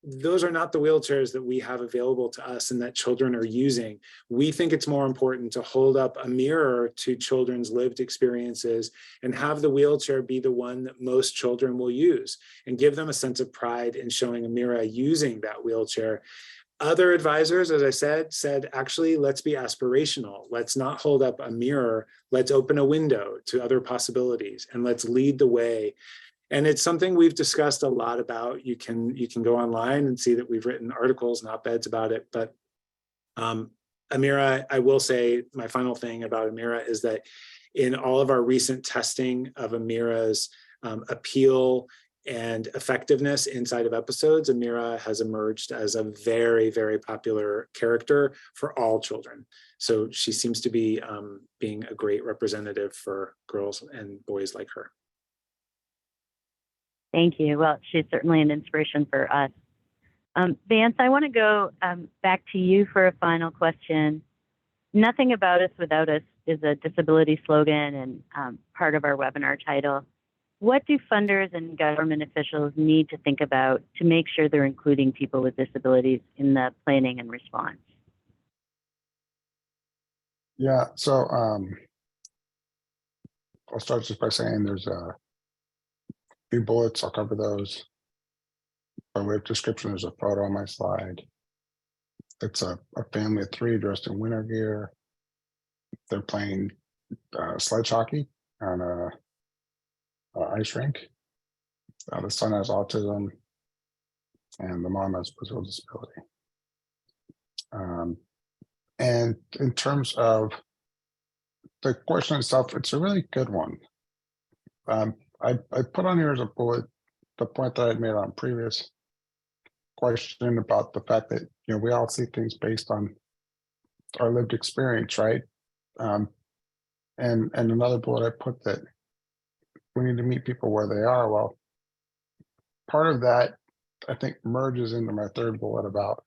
those are not the wheelchairs that we have available to us and that children are using. We think it's more important to hold up a mirror to children's lived experiences and have the wheelchair be the one that most children will use and give them a sense of pride in showing Ameera using that wheelchair. Other advisors, as I said, actually, let's be aspirational. Let's not hold up a mirror. Let's open a window to other possibilities and let's lead the way. And it's something we've discussed a lot about. You can go online and see that we've written articles and op-eds about it. But Ameera, I will say my final thing about Ameera is that in all of our recent testing of Ameera's appeal and effectiveness inside of episodes, Ameera has emerged as a very, very popular character for all children. So she seems to be being a great representative for girls and boys like her. Thank you. Well, she's certainly an inspiration for us. Vance, I want to go back to you for a final question. Nothing about us without us is a disability slogan and part of our webinar title. What do funders and government officials need to think about to make sure they're including people with disabilities in the planning and response? Yeah, so I'll start just by saying there's a few bullets. I'll cover those. By way of description, there's a photo on my slide. It's a family of three dressed in winter gear. They're playing sledge hockey on a ice rink. The son has autism, and the mom has physical disability. And in terms of the question itself, it's a really good one. I put on here as a bullet the point that I had made on previous question about the fact that we all see things based on our lived experience, right? And another bullet I put that we need to meet people where they are. Well, part of that I think merges into my third bullet about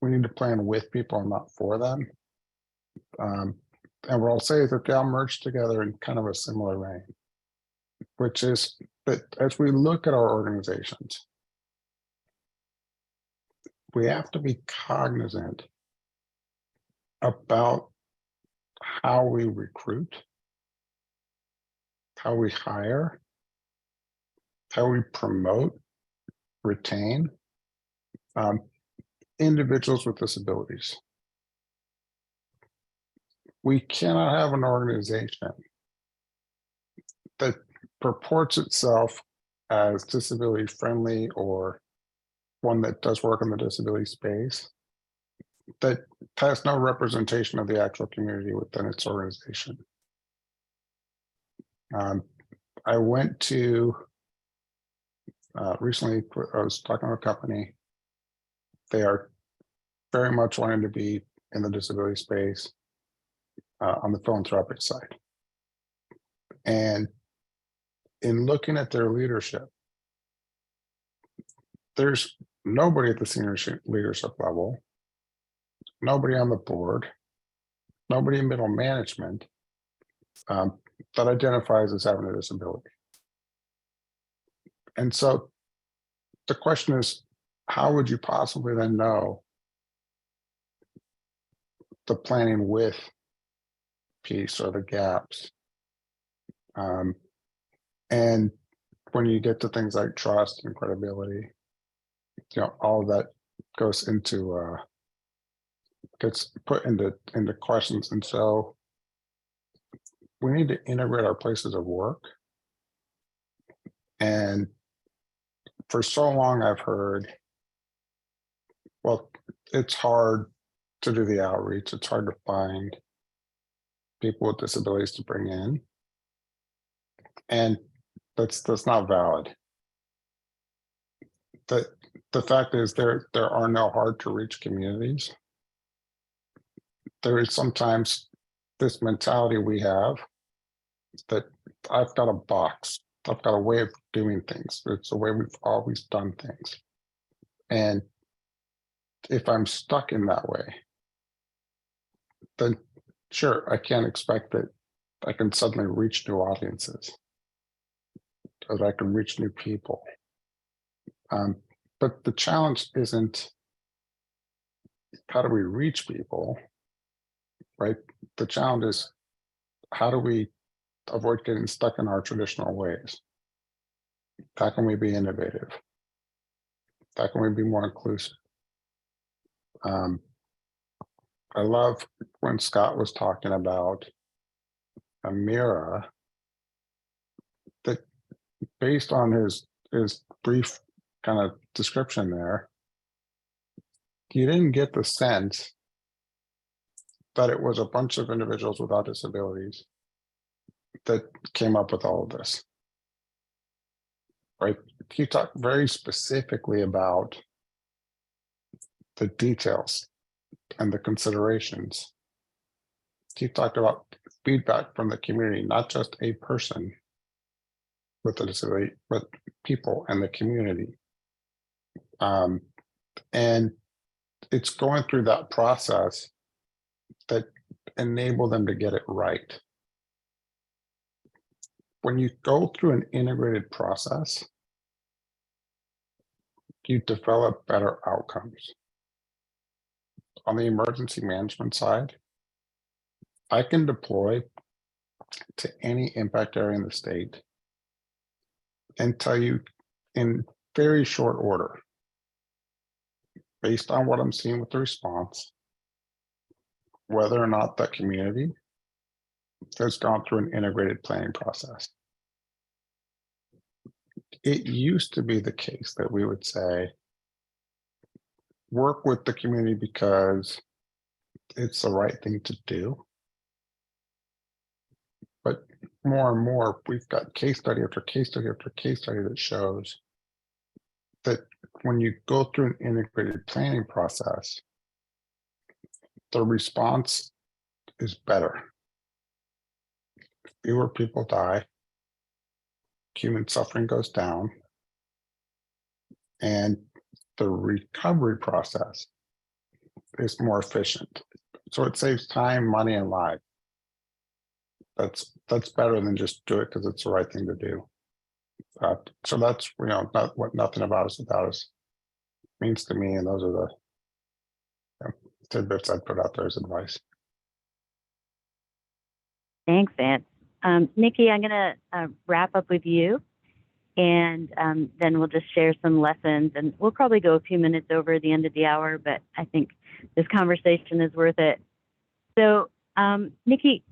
we need to plan with people and not for them. And what I'll say is that they all merge together in kind of a similar vein, which is that as we look at our organizations, we have to be cognizant about how we recruit, how we hire, how we promote, retain individuals with disabilities. We cannot have an organization that purports itself as disability friendly or one that does work in the disability space that has no representation of the actual community within its organization. I went to recently, I was talking to a company. They are very much wanting to be in the disability space on the philanthropic side. And in looking at their leadership, there's nobody at the senior leadership level, nobody on the board, nobody in middle management that identifies as having a disability. And so the question is, how would you possibly then know the planning with piece or the gaps? And when you get to things like trust and credibility, all of that goes into gets put into questions. And so we need to integrate our places of work. And for so long I've heard, well, it's hard to do the outreach, it's hard to find people with disabilities to bring in. And that's not valid. The fact is there are no hard to reach communities. There is sometimes this mentality we have that I've got a box, I've got a way of doing things. It's the way we've always done things. And if I'm stuck in that way, then sure, I can't expect that I can suddenly reach new audiences or that I can reach new people. But the challenge isn't how do we reach people, right? The challenge is how do we avoid getting stuck in our traditional ways? How can we be innovative? How can we be more inclusive? I love when Scott was talking about Ameera, that based on his brief kind of description there, you didn't get the sense that it was a bunch of individuals without disabilities that came up with all of this, right? He talked very specifically about the details and the considerations. He talked about feedback from the community, not just a person with a disability, but people and the community. And it's going through that process that enable them to get it right. When you go through an integrated process, you develop better outcomes. On the emergency management side, I can deploy to any impact area in the state and tell you in very short order, based on what I'm seeing with the response, whether or not that community has gone through an integrated planning process. It used to be the case that we would say, work with the community because it's the right thing to do. But more and more, we've got case study after case study after case study that shows that when you go through an integrated planning process, the response is better. Fewer people die, human suffering goes down, and the recovery process is more efficient. So it saves time, money, and lives. That's better than just do it because it's the right thing to do. So that's not what Nothing About Us Without Us means to me, and those are the tidbits I'd put out there as advice. Thanks, Vance. Nikki, I'm going to wrap up with you, and then we'll just share some lessons, and we'll probably go a few minutes over the end of the hour, but I think this conversation is worth it. So, Nikki,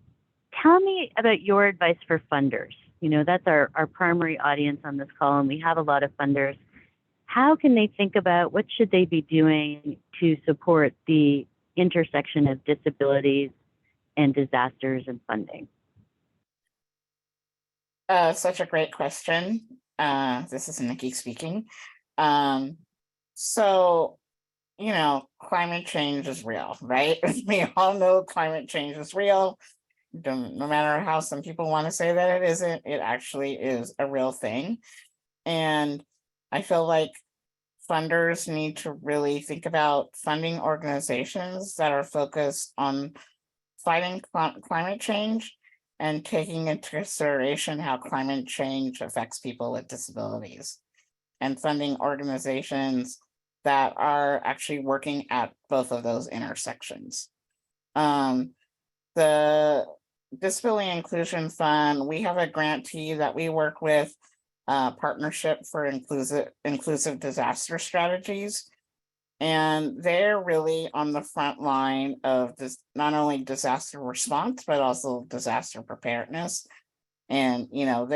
tell me about your advice for funders. That's our primary audience on this call, and we have a lot of funders. How can they think about what should they be doing to support the intersection of disabilities and disasters and funding? Such a great question. This is Nikki speaking. So, climate change is real, right? We all know climate change is real. No matter how some people want to say that it isn't, it actually is a real thing. And I feel like funders need to really think about funding organizations that are focused on fighting climate change and taking into consideration how climate change affects people with disabilities. and funding organizations that are actually working at both of those intersections. The Disability Inclusion Fund, we have a grantee that we work with, Partnership for Inclusive Disaster Strategies. And they're really on the front line of this, not only disaster response, but also disaster preparedness. And, you know,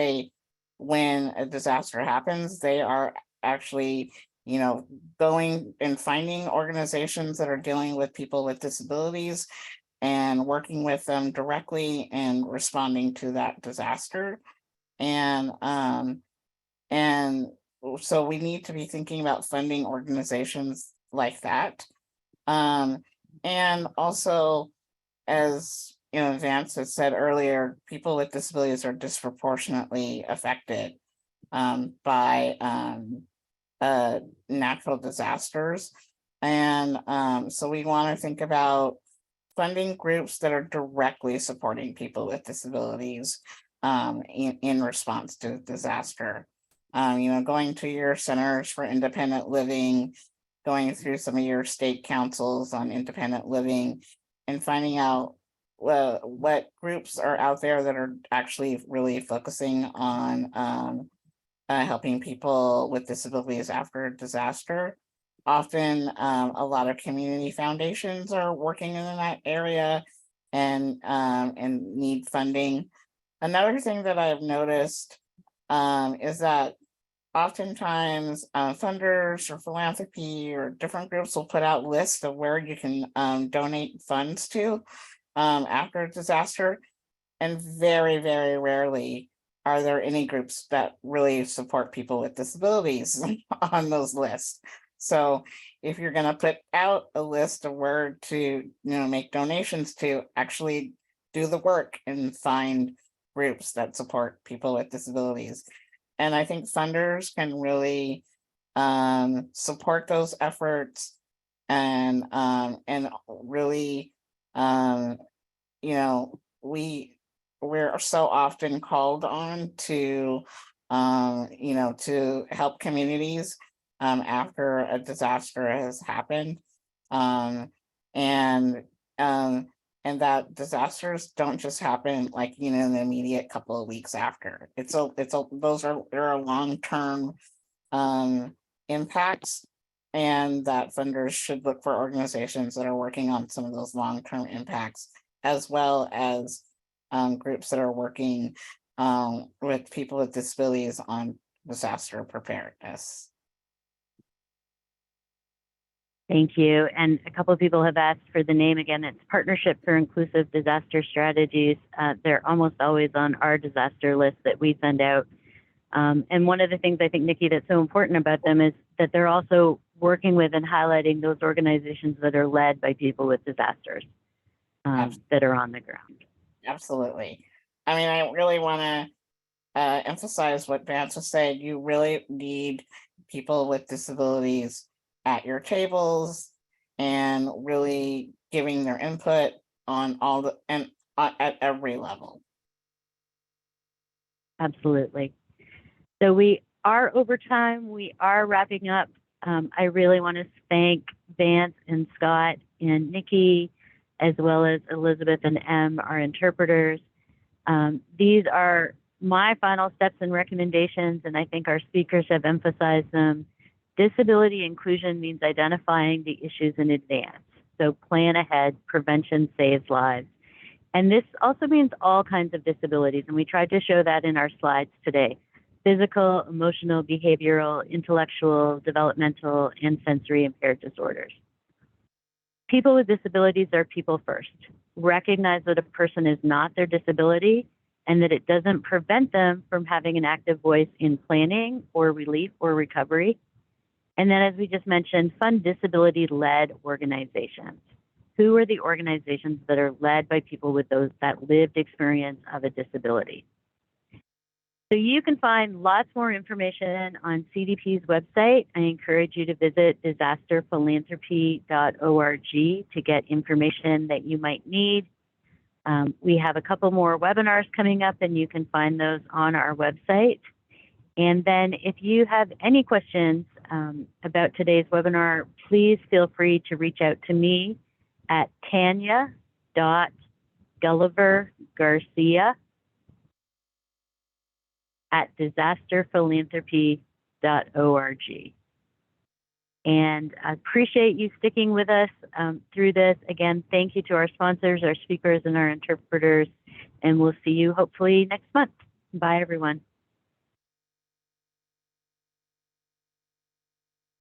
when a disaster happens, they are actually, you know, going and finding organizations that are dealing with people with disabilities and working with them directly and responding to that disaster. And so we need to be thinking about funding organizations like that. And also, as you know, Vance has said earlier, people with disabilities are disproportionately affected by natural disasters. And so we want to think about funding groups that are directly supporting people with disabilities in response to disaster. You know, going to your centers for independent living, going through some of your state councils on independent living, and finding out what groups are out there that are actually really focusing on helping people with disabilities after a disaster. Often a lot of community foundations are working in that area and need funding. Another thing that I've noticed is that oftentimes funders or philanthropy or different groups will put out lists of where you can donate funds to after a disaster. And very, very rarely are there any groups that really support people with disabilities on those lists. So if you're going to put out a list of where to, make donations to, actually do the work and find groups that support people with disabilities. And I think funders can really support those efforts and really, we're so often called on to, to help communities after a disaster has happened, and that disasters don't just happen like in the immediate couple of weeks after. There are long-term impacts, and that funders should look for organizations that are working on some of those long-term impacts, as well as groups that are working with people with disabilities on disaster preparedness. Thank you. And a couple of people have asked for the name again. It's Partnership for Inclusive Disaster Strategies. They're almost always on our disaster list that we send out. And one of the things I think, Nikki, that's so important about them is that they're also working with and highlighting those organizations that are led by people with disasters that are on the ground. Absolutely. I mean, I really want to emphasize what Vance was saying. You really need people with disabilities at your tables and really giving their input on at every level. Absolutely. So we are over time. We are wrapping up. I really want to thank Vance and Scott and Nikki, as well as Elizabeth and Em, our interpreters. These are my final steps and recommendations, and I think our speakers have emphasized them. Disability inclusion means identifying the issues in advance. So plan ahead, prevention saves lives. And this also means all kinds of disabilities, and we tried to show that in our slides today: physical, emotional, behavioral, intellectual, developmental, and sensory impaired disorders. People with disabilities are people first. Recognize that a person is not their disability and that it doesn't prevent them from having an active voice in planning or relief or recovery. And then, as we just mentioned, fund disability-led organizations. Who are the organizations that are led by people with that lived experience of a disability? So you can find lots more information on CDP's website. I encourage you to visit disasterphilanthropy.org to get information that you might need. We have a couple more webinars coming up, and you can find those on our website. And then if you have any questions about today's webinar, please feel free to reach out to me at tanya.gulliver-garcia@disasterphilanthropy.org. And I appreciate you sticking with us through this. Again, thank you to our sponsors, our speakers, and our interpreters. And we'll see you hopefully next month. Bye, everyone.